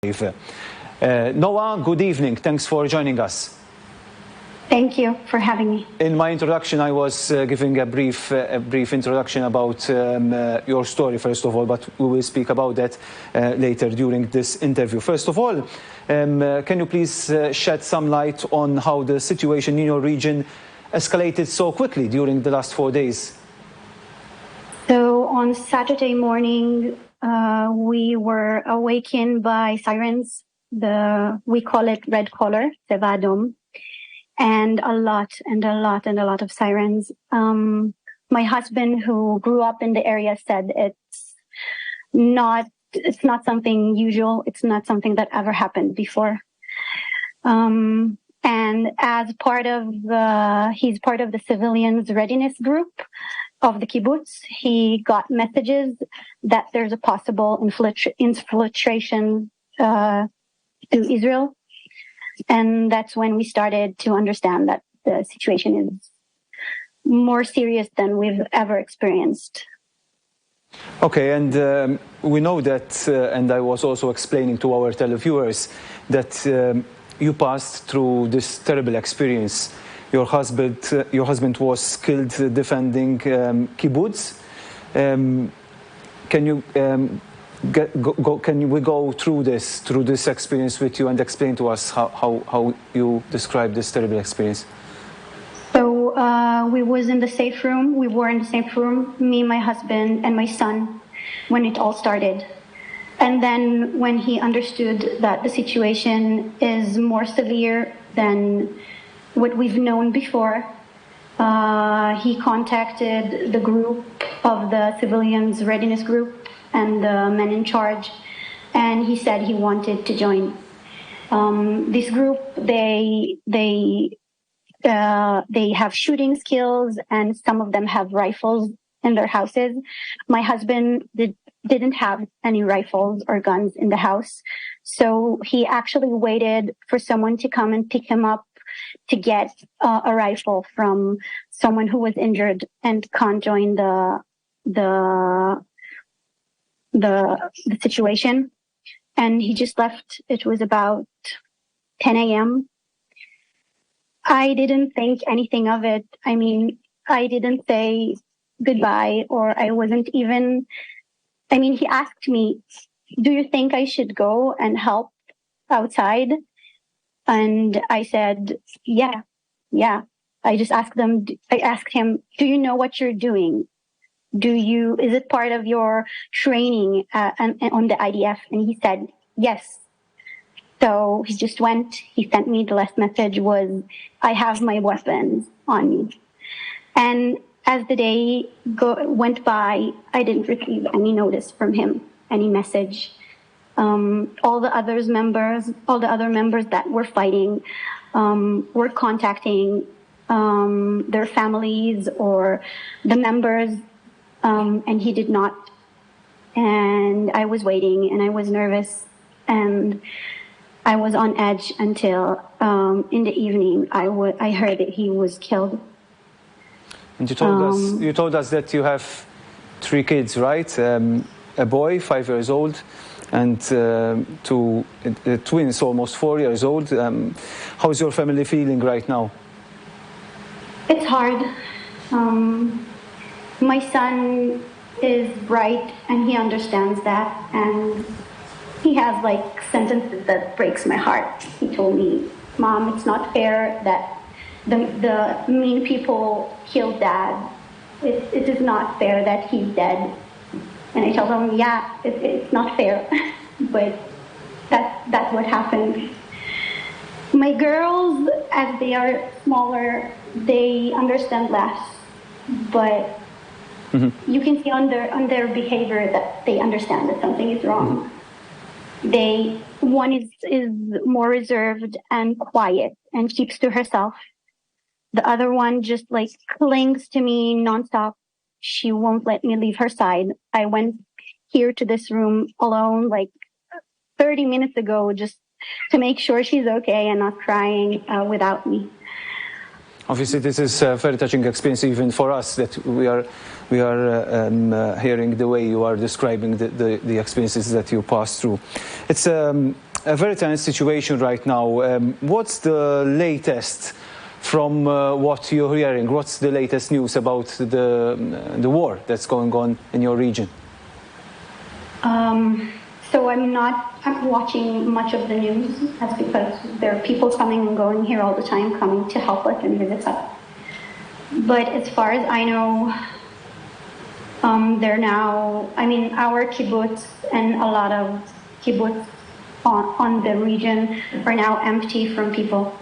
Noah, good evening. Thanks for joining us. Thank you for having me. In my introduction, I was giving a brief introduction about your story, first of all, but we will speak about that later during this interview. First of all, can you please shed some light on how the situation in your region escalated so quickly during the last 4 days? So on Saturday morning, we were awakened by sirens. We call it red color, Tseva Adom, and a lot of sirens. My husband, who grew up in the area, said it's not something usual. It's not something that ever happened before. And as he's part of the civilians readiness group of the kibbutz. He got messages that there's a possible infiltration to Israel. And that's when we started to understand that the situation is more serious than we've ever experienced. Okay, and we know that, and I was also explaining to our televiewers, that you passed through this terrible experience. Your husband was killed defending kibbutz. Can we go through this experience with you and explain to us how you describe this terrible experience? So we were in the safe room, me, my husband, and my son, when it all started. And then when he understood that the situation is more severe than what we've known before, he contacted the group of the civilians readiness group and the men in charge, and he said he wanted to join. This group, they have shooting skills, and some of them have rifles in their houses. My husband didn't have any rifles or guns in the house, so he actually waited for someone to come and pick him up to get a rifle from someone who was injured and can't join the situation. And he just left. It was about 10 a.m. I didn't think anything of it. I mean, I didn't say goodbye, or I wasn't even, he asked me, do you think I should go and help outside? And I said, yeah. I asked him, do you know what you're doing? Is it part of your training on the IDF? And he said, yes. So he just went. He sent me the last message was, I have my weapons on me. And as the day went by, I didn't receive any notice from him, any message. All the other members that were fighting were contacting their families or the members, and he did not. And I was waiting, and I was nervous, and I was on edge until in the evening I heard that he was killed. And you told us that you have 3 kids, right? A boy, 5 years old, and 2 twins, almost 4 years old. How is your family feeling right now? It's hard. My son is bright, and he understands that, and he has sentences that breaks my heart. He told me, Mom, it's not fair that the mean people killed Dad. It is not fair that he's dead. And I told him, yeah, it's not fair, but that's what happened. My girls, as they are smaller, they understand less, but you can see on their behavior that they understand that something is wrong. One is more reserved and quiet and keeps to herself. The other one just clings to me nonstop. She won't let me leave her side. I went here to this room alone 30 minutes ago just to make sure she's okay and not crying without me. Obviously, this is a very touching experience even for us, that we are hearing the way you are describing the experiences that you passed through. It's a very tense situation right now. What's the latest from what you're hearing? What's the latest news about the war that's going on in your region? So I'm watching much of the news. That's because there are people coming and going here all the time, coming to help us and visit us. But as far as I know, they're now, our kibbutz and a lot of kibbutz on the region are now empty from people.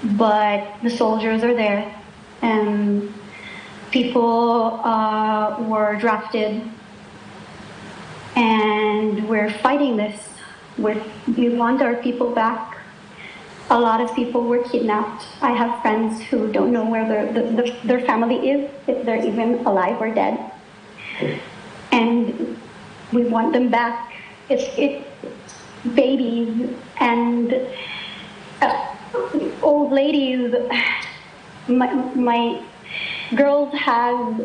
But the soldiers are there, and people were drafted, and we're fighting this. We want our people back. A lot of people were kidnapped. I have friends who don't know where their family is, if they're even alive or dead. And we want them back. It's babies and old ladies. My girls have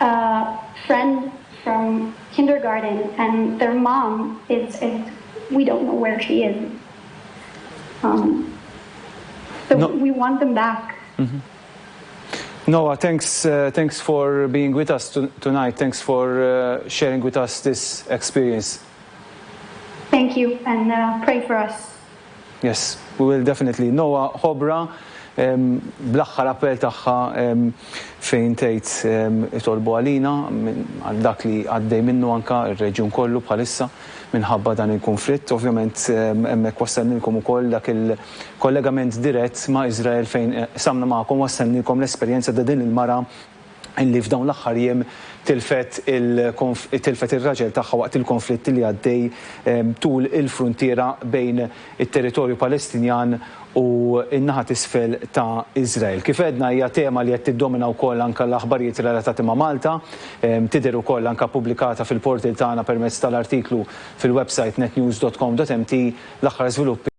a friend from kindergarten, and their mom is we don't know where she is. We want them back. Mm-hmm. Noah, thanks for being with us tonight. Thanks for sharing with us this experience. Thank you, and pray for us. Yes, we will definitely. Noah, Xobra, bl-aħħar appell tagħha fejn tgħid itolbu għalina għal dak li għaddej minnu anke r-reġjun kollu bħalissa minħabba dan il-konflitt. Ovvjament hemmhekk wassalnilkom ukoll dak il-kollegament dirett ma' Iżrael fejn samna magħkom wassalnilkom l-esperjenza ta' din il-mara illi f'dawn l-aħħar jiem tilfet ir-raġel tagħha waqt il-konflitt li għaddej tul il-fruntiera bejn it-territorju Palestinjan u n-naħa t'isfel ta' Iżrael. Kif għedna hija tema li qed tiddomina wkoll anke l-aħbarijiet relatati ma' Malta, tidher ukoll anke pubblikata fil-portal tagħna permezz tal-artiklu fil-website netnews.com.mt l-aħħar żviluppi